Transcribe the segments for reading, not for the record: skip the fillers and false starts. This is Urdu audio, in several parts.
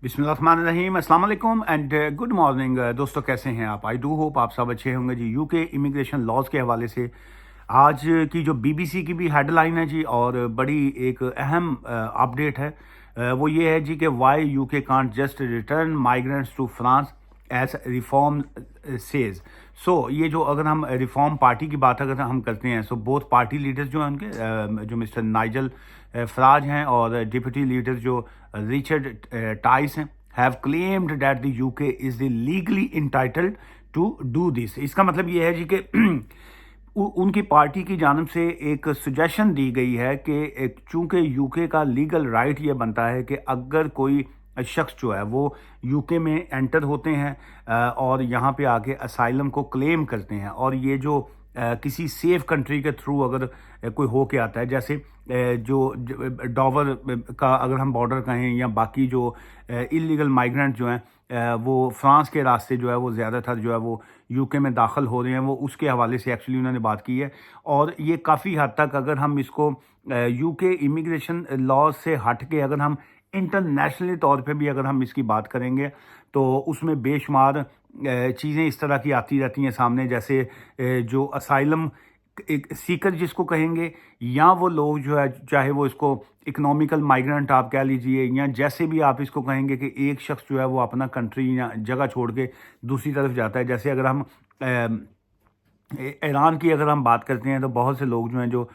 بسم اللہ الرحمن الرحیم، السلام علیکم اینڈ گڈ مارننگ دوستو، کیسے ہیں آپ؟ آئی ڈو ہوپ آپ سب اچھے ہوں گے جی۔ یو کے امیگریشن لاز کے حوالے سے آج کی جو بی بی سی کی بھی ہیڈ لائن ہے جی، اور بڑی ایک اہم اپڈیٹ ہے، وہ یہ ہے جی کہ why U K can't just return migrants to France as Reform says. So یہ جو اگر ہم ریفارم پارٹی کی بات اگر ہم کرتے ہیں، سو بوتھ پارٹی لیڈرز جو ہیں ان کے جو مسٹر نائجل فراج ہیں اور ڈپٹی لیڈر جو ریچرڈ ٹائس ہیں، have claimed that the U K is the legally entitled to do this. اس کا مطلب یہ ہے جی کہ ان کی پارٹی کی جانب سے ایک سجیشن دی گئی ہے کہ چونکہ یو کے کا لیگل رائٹ یہ بنتا ہے کہ اگر کوئی شخص جو ہے وہ یو کے میں انٹر ہوتے ہیں اور یہاں پہ آ کے اسائلم کو کلیم کرتے ہیں، اور یہ جو کسی سیف کنٹری کے تھرو اگر کوئی ہو کے آتا ہے، جیسے جو ڈاور کا اگر ہم بارڈر کہیں، یا باقی جو انلیگل مائیگرنٹ جو ہیں وہ فرانس کے راستے جو ہے وہ زیادہ تر جو ہے وہ یو کے میں داخل ہو رہے ہیں، وہ اس کے حوالے سے ایکچولی انہوں نے بات کی ہے۔ اور یہ کافی حد تک اگر ہم اس کو یو کے امیگریشن لاز سے ہٹ کے اگر ہم انٹرنیشنلی طور پہ بھی اگر ہم اس کی بات کریں گے تو اس میں بے شمار چیزیں اس طرح کی آتی رہتی ہیں سامنے، جیسے جو اسائلم ایک سیکر جس کو کہیں گے، یا وہ لوگ جو ہے چاہے وہ اس کو اکنامیکل مائیگرنٹ آپ کہہ لیجئے، یا جیسے بھی آپ اس کو کہیں گے کہ ایک شخص جو ہے وہ اپنا کنٹری یا جگہ چھوڑ کے دوسری طرف جاتا ہے۔ جیسے اگر ہم ایران کی اگر ہم بات کرتے ہیں تو بہت سے لوگ جو ہیں جو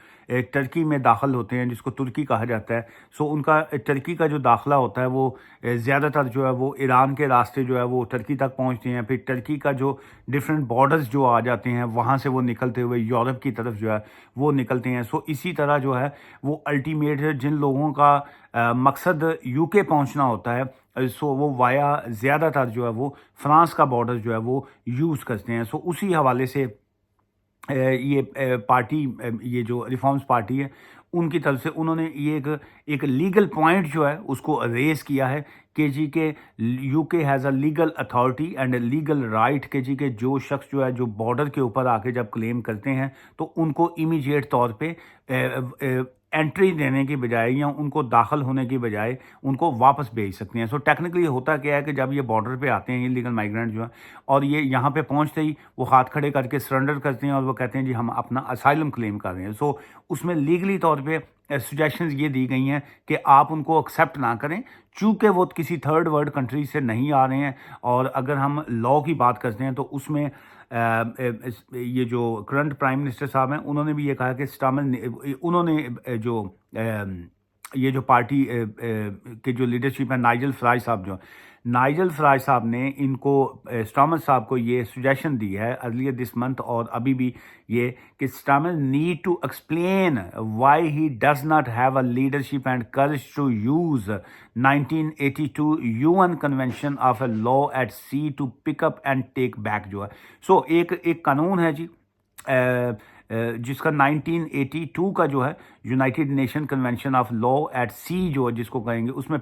ٹرکی میں داخل ہوتے ہیں، جس کو ترکی کہا جاتا ہے، سو ان کا ٹرکی کا جو داخلہ ہوتا ہے وہ زیادہ تر جو ہے وہ ایران کے راستے جو ہے وہ ٹرکی تک پہنچتے ہیں، پھر ٹرکی کا جو ڈفرینٹ بارڈرز جو آ جاتے ہیں وہاں سے وہ نکلتے ہوئے یورپ کی طرف جو ہے وہ نکلتے ہیں۔ سو اسی طرح جو ہے وہ الٹیمیٹ جن لوگوں کا مقصد یو کے پہنچنا ہوتا ہے، سو وہ وایا زیادہ تر جو ہے وہ فرانس کا بارڈر جو ہے وہ یوز کرتے ہیں۔ سو اسی حوالے سے یہ پارٹی، یہ جو ریفارمز پارٹی ہے ان کی طرف سے انہوں نے یہ ایک لیگل پوائنٹ جو ہے اس کو ریز کیا ہے کہ جی کہ یو کے has a legal authority and legal right, کہ جی کہ جو شخص جو ہے جو بارڈر کے اوپر آ کے جب کلیم کرتے ہیں تو ان کو امیجیٹ طور پہ انٹری دینے کی بجائے یا ان کو داخل ہونے کی بجائے ان کو واپس بھیج سکتے ہیں۔ سو ٹیکنیکلی ہوتا کیا ہے کہ جب یہ بارڈر پہ آتے ہیں لیگل مائیگرنٹ جو ہیں، اور یہ یہاں پہ پہنچتے ہی وہ ہاتھ کھڑے کر کے سرنڈر کرتے ہیں اور وہ کہتے ہیں جی ہم اپنا اسائلم کلیم کر رہے ہیں، سو اس میں لیگلی طور پہ سجیشنز یہ دی گئی ہیں کہ آپ ان کو ایکسیپٹ نہ کریں، چونکہ وہ کسی تھرڈ ورلڈ کنٹری سے نہیں آ رہے ہیں۔ اور اگر ہم لا کی بات کرتے ہیں تو اس میں یہ جو کرنٹ پرائم منسٹر صاحب ہیں انہوں نے بھی یہ کہا کہ انہوں نے جو یہ جو پارٹی کے جو لیڈرشپ ہے، نائجل فراج صاحب نے ان کو اسٹامر صاحب کو یہ سجیشن دی ہے ارلیئر دس منتھ، اور ابھی بھی یہ کہ Starmer need to explain why he does not have a leadership and courage to use 1982 U N convention of a law at sea to pick up and take back جو ہے۔ سو ایک قانون ہے جی جس کا 1982 کا جو ہے United Nation convention of law at sea جو ہے جس کو کہیں گے، اس میں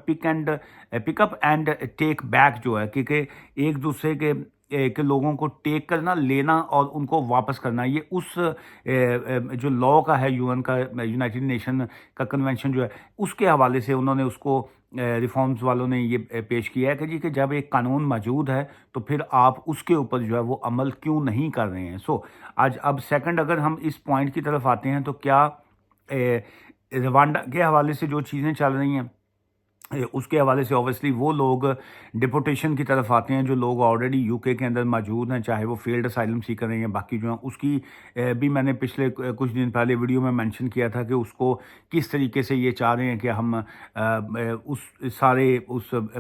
پک اپ اینڈ ٹیک بیک جو ہے کہ ایک دوسرے کے لوگوں کو ٹیک کرنا، لینا اور ان کو واپس کرنا، یہ اس جو لا کا ہے یو این کا، یونائٹڈ نیشن کا کنونشن جو ہے اس کے حوالے سے انہوں نے اس کو ریفارمز والوں نے یہ پیش کیا ہے کہ جی کہ جب ایک قانون موجود ہے تو پھر آپ اس کے اوپر جو ہے وہ عمل کیوں نہیں کر رہے ہیں۔ سو اب سیکنڈ اگر ہم اس پوائنٹ کی طرف آتے ہیں تو کیا روانڈا کے حوالے سے جو چیزیں چل رہی ہیں اس کے حوالے سے اوبیسلی وہ لوگ ڈپورٹیشن کی طرف آتے ہیں جو لوگ آلریڈی یو کے اندر موجود ہیں، چاہے وہ فیلڈ اسائلم سیکر ہیں یا باقی جو ہیں۔ اس کی بھی میں نے پچھلے کچھ دن پہلے ویڈیو میں مینشن کیا تھا کہ اس کو کس طریقے سے یہ چاہ رہے ہیں کہ ہم اس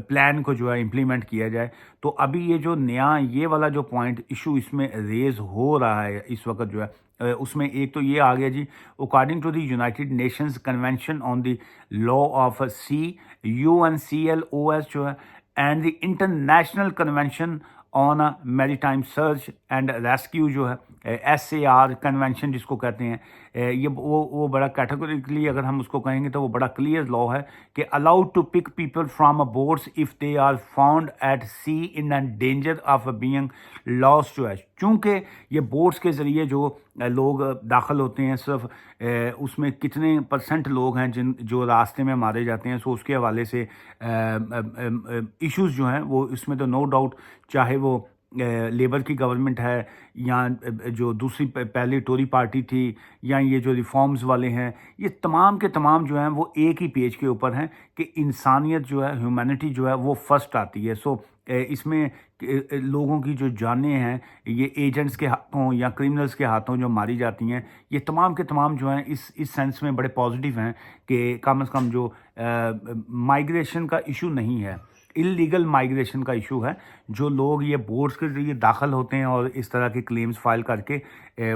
پلان کو جو ہے امپلیمنٹ کیا جائے۔ تو ابھی یہ جو نیا یہ والا جو پوائنٹ ایشو اس میں ریز ہو رہا ہے اس وقت جو ہے، اس میں ایک تو یہ آ گیا جی، according to the United Nations convention on the law of sea UNCLOS جو ہے and the international convention on maritime search and rescue جو ہے SAR کنونشن جس کو کہتے ہیں، یہ وہ بڑا کیٹیگوریکلی اگر ہم اس کو کہیں گے تو وہ بڑا کلیئر لا ہے کہ allowed to pick people from boards if they are found at sea in danger of being lost جو ہے۔ چونکہ یہ بوٹس کے ذریعے جو لوگ داخل ہوتے ہیں، صرف اس میں کتنے پرسنٹ لوگ ہیں جو راستے میں مارے جاتے ہیں، سو اس کے حوالے سے ایشوز جو ہیں وہ اس میں تو نو ڈاؤٹ، چاہے وہ لیبر کی گورنمنٹ ہے یا جو دوسری پہلی ٹوری پارٹی تھی، یا یہ جو ریفارمز والے ہیں، یہ تمام کے تمام جو ہیں وہ ایک ہی پیج کے اوپر ہیں کہ انسانیت جو ہے، ہیومینٹی جو ہے وہ فرسٹ آتی ہے. سو اس میں لوگوں کی جو جانیں ہیں یہ ایجنٹس کے ہاتھوں یا کرمنلز کے ہاتھوں جو ماری جاتی ہیں، یہ تمام کے تمام جو ہیں اس سینس میں بڑے پازیٹیو ہیں کہ کم از کم جو مائیگریشن کا ایشو نہیں ہے، اللیگل مائیگریشن کا ایشو ہے. جو لوگ یہ بورڈز کے ذریعے داخل ہوتے ہیں اور اس طرح کے کلیمز فائل کر کے،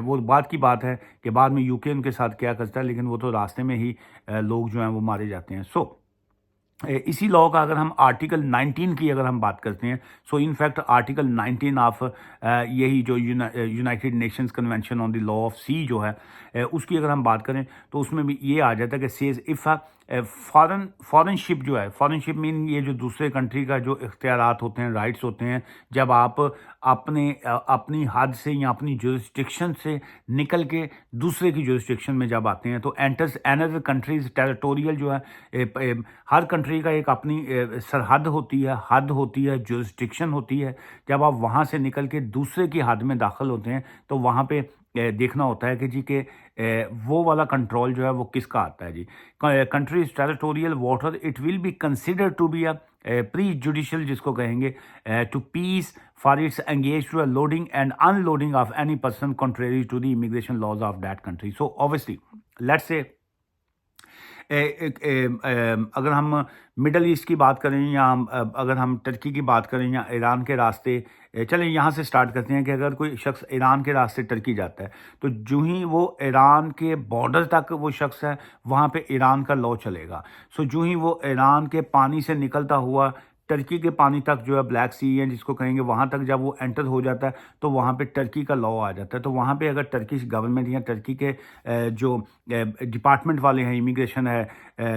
وہ بات کی بات ہے کہ بعد میں یو کے ان کے ساتھ کیا کرتا ہے، لیکن وہ تو راستے میں ہی لوگ جو ہیں وہ مارے جاتے ہیں. سو اسی لاء کا اگر ہم آرٹیکل 19 کی اگر ہم بات کرتے ہیں، so in fact article 19 of یہی جو United Nations convention on the law of sea جو ہے، اس کی اگر ہم بات کریں تو اس میں بھی یہ آ جاتا ہے کہ سیز اف فارن شپ جو ہے، فارن شپ مین یہ جو دوسرے کنٹری کا جو اختیارات ہوتے ہیں، رائٹس ہوتے ہیں، جب آپ اپنی حد سے یا اپنی جورسڈکشن سے نکل کے دوسرے کی جورسڈکشن میں جب آتے ہیں تو انٹرز انادر کنٹریز ٹیریٹوریل جو ہے، ہر کنٹری کا ایک اپنی سرحد ہوتی ہے، حد ہوتی ہے، جورسڈکشن ہوتی ہے. جب آپ وہاں سے نکل کے دوسرے کی حد میں داخل ہوتے ہیں تو وہاں پہ دیکھنا ہوتا ہے کہ جی کہ وہ والا کنٹرول جو ہے وہ کس کا آتا ہے. جی countries territorial water it will be consider to be a prejudicial, جس کو کہیں گے to peace for its engage to loading and unloading of any person contrary to the immigration laws of that country. So obviously let's say اگر ہم مڈل ایسٹ کی بات کریں یا اگر ہم ترکی کی بات کریں یا ایران کے راستے، چلیں یہاں سے سٹارٹ کرتے ہیں کہ اگر کوئی شخص ایران کے راستے ترکی جاتا ہے تو جو ہی وہ ایران کے بارڈر تک وہ شخص ہے وہاں پہ ایران کا لاء چلے گا. سو جو ہی وہ ایران کے پانی سے نکلتا ہوا ٹرکی کے پانی تک جو ہے بلیک سی ہے جس کو کہیں گے، وہاں تک جب وہ انٹر ہو جاتا ہے تو وہاں پہ ٹرکی کا لاء آ جاتا ہے. تو وہاں پہ اگر ٹرکش گورنمنٹ یا ٹرکی کے جو ڈپارٹمنٹ والے ہیں، امیگریشن ہے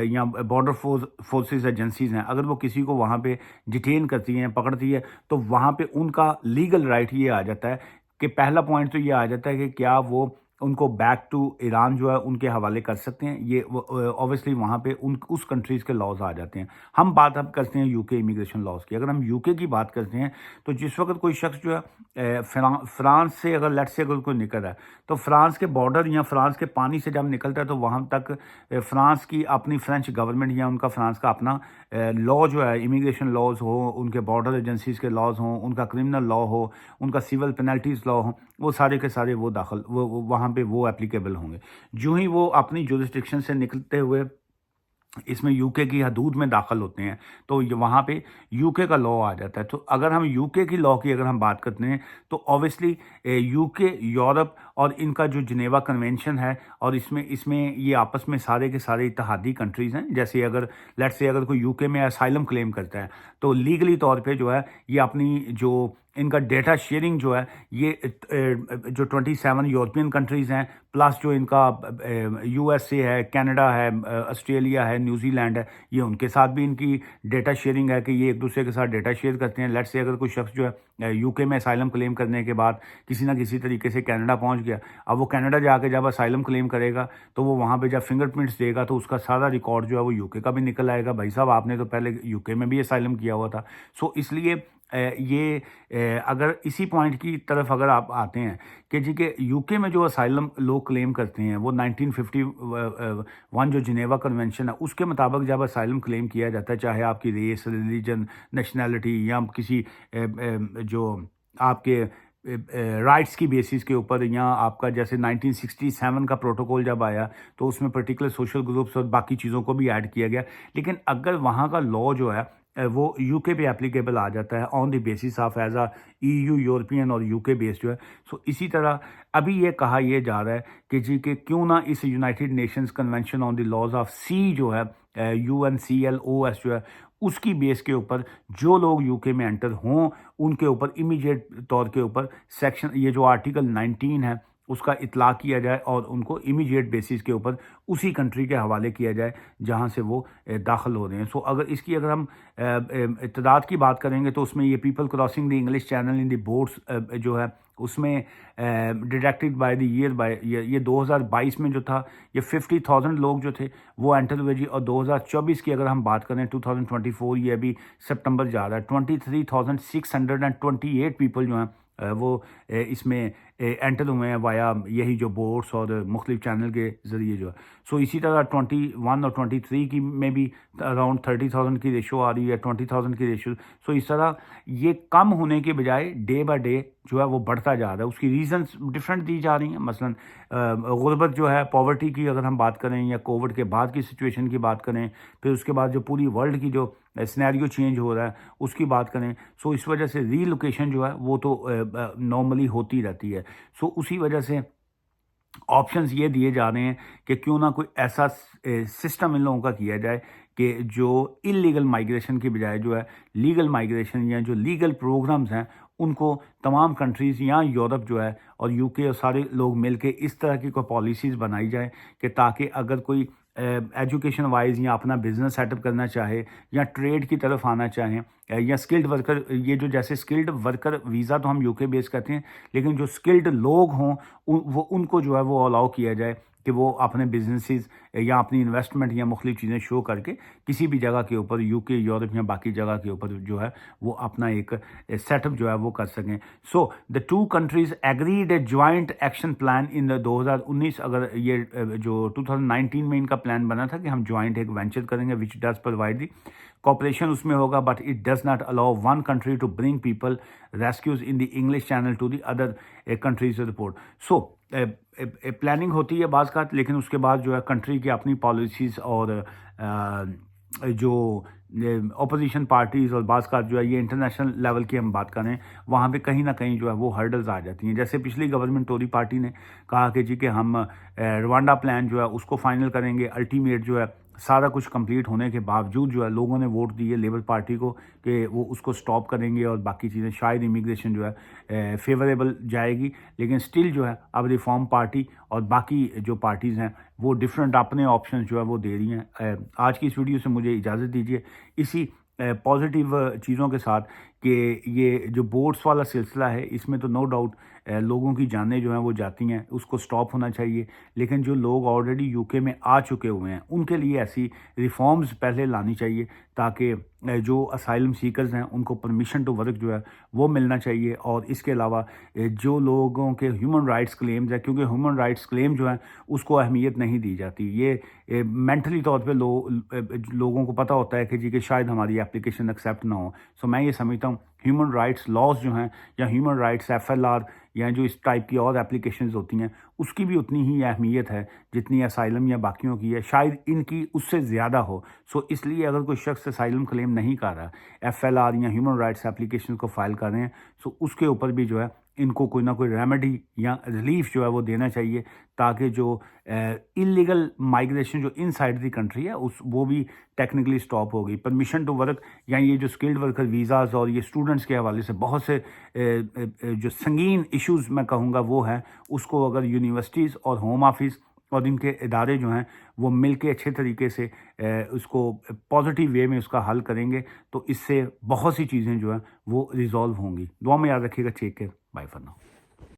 یا بارڈر فورسز ایجنسیز ہیں، اگر وہ کسی کو وہاں پہ ڈیٹین کرتی ہیں، پکڑتی ہے، تو وہاں پہ ان کا لیگل رائٹ یہ آ جاتا ہے کہ پہلا پوائنٹ تو یہ آ جاتا ہے کہ کیا وہ ان کو بیک ٹو ایران جو ہے ان کے حوالے کر سکتے ہیں. یہ اوبیسلی وہاں پہ اس کنٹریز کے لاز آ جاتے ہیں. ہم بات اب کرتے ہیں یو کے امیگریشن لاز کی. اگر ہم یو کے کی بات کرتے ہیں تو جس وقت کوئی شخص جو ہے فرانس سے اگر لیٹ سے اگر کوئی نکل رہا ہے تو فرانس کے بارڈر یا فرانس کے پانی سے جب نکلتا ہے تو وہاں تک فرانس کی اپنی فرینچ گورنمنٹ یا ان کا فرانس کا اپنا لاء جو ہے، امیگریشن لاز ہو، ان کے بارڈر ایجنسیز کے لاز ہوں، ان کا کرمنل لاء ہو، ان کا سول پینلٹیز لاء ہوں، وہ سارے کے سارے وہ وہاں پہ وہ اپلیکیبل ہوں گے. جو ہی وہ اپنی جورسڈکشن سے نکلتے ہوئے اس میں یو کے کی حدود میں داخل ہوتے ہیں تو وہاں پہ یو کے کا لاء آ جاتا ہے. تو اگر ہم یو کے کی لاء کی اگر ہم بات کرتے ہیں تو اوبیسلی یو کے یورپ اور ان کا جو جنیوا کنونشن ہے، اور اس میں یہ آپس میں سارے کے سارے اتحادی کنٹریز ہیں. جیسے اگر لیٹ سے اگر کوئی یو کے میں اسائلم کلیم کرتا ہے تو لیگلی طور پہ جو ہے یہ اپنی جو ان کا ڈیٹا شیئرنگ جو ہے، یہ جو 27 یورپین کنٹریز ہیں پلس جو ان کا یو ایس اے ہے، کینیڈا ہے، آسٹریلیا ہے، نیوزی لینڈ ہے، یہ ان کے ساتھ بھی ان کی ڈیٹا شیئرنگ ہے کہ یہ ایک دوسرے کے ساتھ ڈیٹا شیئر کرتے ہیں. لیٹ سے اگر کوئی شخص جو ہے یو کے میں اسائلم کلیم کرنے کے بعد کسی نہ کسی طریقے سے کینیڈا پہنچ گیا، اب وہ کینیڈا جا کے جب اسائلم کلیم کرے گا تو وہ وہاں پہ جب فنگر پرنٹس دے گا تو اس کا سارا ریکارڈ جو ہے وہ یو کے کا بھی نکل آئے گا. بھائی صاحب آپ نے تو پہلے یو کے میں بھی اسائلم کیا ہوا تھا. سو اس لیے یہ اگر اسی پوائنٹ کی طرف اگر آپ آتے ہیں کہ جی کہ یو کے میں جو اسائلم لوگ کلیم کرتے ہیں وہ 1951 جو جنیوا کنونشن ہے اس کے مطابق جب اسائلم کلیم کیا جاتا ہے، چاہے آپ کی ریس، ریلیجن، نیشنلٹی یا کسی جو آپ کے رائٹس کی بیسس کے اوپر، یا آپ کا جیسے 1967 کا پروٹوکول جب آیا تو اس میں پرٹیکولر سوشل گروپس اور باقی چیزوں کو بھی ایڈ کیا گیا. لیکن اگر وہاں کا لاء جو ہے وہ یو کے پہ اپلیکیبل آ جاتا ہے on the basis of as a European اور یو کے بیس جو ہے. سو اسی طرح ابھی یہ کہا یہ جا رہا ہے کہ جی کہ کیوں نہ اس United Nations convention on the laws of sea جو ہے UNCLOS جو ہے اس کی بیس کے اوپر جو لوگ یو کے میں انٹر ہوں ان کے اوپر امیڈیٹ طور کے اوپر سیکشن یہ جو آرٹیکل 19 ہے اس کا اطلاق کیا جائے اور ان کو امیڈیٹ بیسس کے اوپر اسی کنٹری کے حوالے کیا جائے جہاں سے وہ داخل ہو رہے ہیں. سو اگر اس کی اگر ہم تعداد کی بات کریں گے تو اس میں یہ پیپل کراسنگ دی انگلش چینل ان دی بوٹس جو ہے اس میں ڈیڈکٹڈ بائی دی ایئر بائی یہ 2022 میں جو تھا یہ 50,000 لوگ جو تھے وہ انٹر ہوئے جی، اور 2024 کی اگر ہم بات کریں 2024 یہ ابھی سپٹمبر جا رہا ہے 23,628 پیپل جو ہیں وہ اس میں انٹر ہوئے ہیں وایا یہی جو بورڈس اور مختلف چینل کے ذریعے جو ہے. سو اسی طرح 21 اور 23 کی میں بھی اراؤنڈ 30,000 کی ریشو آ رہی ہے، 20,000 کی ریشو. سو اس طرح یہ کم ہونے کے بجائے ڈے بائی ڈے جو ہے وہ بڑھتا جا رہا ہے. اس کی ریزنز ڈفرینٹ دی جا رہی ہیں، مثلاً غربت جو ہے، پاورٹی کی اگر ہم بات کریں یا کووڈ کے بعد کی سچویشن کی بات کریں، پھر اس کے بعد جو پوری ورلڈ کی جو سینیریو چینج ہو رہا ہے اس کی بات کریں. سو اس وجہ سے ری لوکیشن جو ہے وہ تو نارملی ہوتی رہتی ہے. سو اسی وجہ سے آپشنز یہ دیے جا رہے ہیں کہ کیوں نہ کوئی ایسا سسٹم ان لوگوں کا کیا جائے کہ جو انلیگل مائگریشن کی بجائے جو ہے لیگل مائگریشن یا جو لیگل پروگرامز ہیں ان کو تمام کنٹریز یا یورپ جو ہے اور یو کے اور سارے لوگ مل کے اس طرح کی کوئی پالیسیز بنائی جائے کہ تاکہ اگر کوئی ایجوکیشن وائز یا اپنا بزنس سیٹ اپ کرنا چاہے یا ٹریڈ کی طرف آنا چاہیں یا اسکلڈ ورکر، یہ جو جیسے اسکلڈ ورکر ویزا تو ہم یو کے بیس کرتے ہیں، لیکن جو اسکلڈ لوگ ہوں وہ ان کو جو ہے وہ الاؤ کیا جائے کہ وہ اپنے بزنسز یا اپنی انویسٹمنٹ یا مختلف چیزیں شو کر کے کسی بھی جگہ کے اوپر یو کے، یورپ یا باقی جگہ کے اوپر جو ہے وہ اپنا ایک سیٹ اپ جو ہے وہ کر سکیں. So the two countries agreed a joint action plan in 2019. اگر یہ جو 2019 میں ان کا پلان بنا تھا کہ ہم جوائنٹ ایک وینچر کریں گے which does provide the cooperation اس میں ہوگا، but it does not allow one country to bring people rescues in the English Channel to the other countries report. So planning ہوتی ہے بعض کا، لیکن اس کے بعد جو ہے کنٹری کی اپنی پالیسیز اور جو اپوزیشن پارٹیز اور بعض کا جو ہے یہ انٹرنیشنل لیول کی ہم بات کریں وہاں پہ کہیں نہ کہیں جو ہے وہ ہرڈلز آ جاتی ہیں. جیسے پچھلی گورنمنٹ ٹوری پارٹی نے کہا کہ جی کہ ہم روانڈا پلان جو ہے اس کو فائنل کریں گے. الٹیمیٹ جو ہے سارا کچھ کمپلیٹ ہونے کے باوجود جو ہے لوگوں نے ووٹ دیے لیبر پارٹی کو کہ وہ اس کو سٹاپ کریں گے اور باقی چیزیں شاید امیگریشن جو ہے فیوریبل جائے گی. لیکن سٹل جو ہے اب ریفارم پارٹی اور باقی جو پارٹیز ہیں وہ ڈفرینٹ اپنے آپشنز جو ہے وہ دے رہی ہیں. آج کی اس ویڈیو سے مجھے اجازت دیجیے اسی پازیٹیو چیزوں کے ساتھ کہ یہ جو بورڈس والا سلسلہ ہے اس میں تو نو ڈاؤٹ لوگوں کی جانیں جو ہیں وہ جاتی ہیں، اس کو سٹاپ ہونا چاہیے. لیکن جو لوگ آلریڈی یو کے میں آ چکے ہوئے ہیں ان کے لیے ایسی ریفارمز پہلے لانی چاہیے تاکہ جو اسائلم سیکرز ہیں ان کو پرمیشن ٹو ورک جو ہے وہ ملنا چاہیے. اور اس کے علاوہ جو لوگوں کے ہیومن رائٹس کلیمز ہیں، کیونکہ ہیومن رائٹس کلیم جو ہیں اس کو اہمیت نہیں دی جاتی. یہ مینٹلی طور پہ لوگوں کو پتہ ہوتا ہے کہ جی کہ شاید ہماری اپلیکیشن ایکسیپٹ نہ ہو. سو میں یہ سمجھتا ہوں ہیومن رائٹس لاز جو ہیں یا ہیومن رائٹس FLR یا جو اس ٹائپ کی اور اپلیکیشنز ہوتی ہیں اس کی بھی اتنی ہی اہمیت ہے جتنی اسائلم یا باقیوں کی ہے، شاید ان کی اس سے زیادہ ہو. سو اس لیے اگر کوئی شخص اسائلم کلیم نہیں کر رہا، FLR یا ہیومن رائٹس اپلیکیشن کو فائل کر رہے ہیں، سو اس کے اوپر بھی جو ہے ان کو کوئی نہ کوئی ریمیڈی یا ریلیف جو ہے وہ دینا چاہیے تاکہ جو انلیگل مائگریشن جو ان سائڈ دی کنٹری ہے وہ بھی ٹیکنیکلی سٹاپ ہو گئی. پرمیشن ٹو ورک یا یہ جو اسکلڈ ورکر ویزاز اور یہ اسٹوڈنٹس کے حوالے سے بہت سے جو سنگین ایشوز میں کہوں گا وہ ہیں، اس کو اگر یونیورسٹیز اور ہوم آفس اور ان کے ادارے جو ہیں وہ مل کے اچھے طریقے سے اس کو پازیٹیو وے میں اس کا حل کریں گے تو اس سے بہت سی چیزیں جو ہیں وہ ریزالو ہوں گی. دعا میں یاد رکھیے گا. Take care. Bye for now.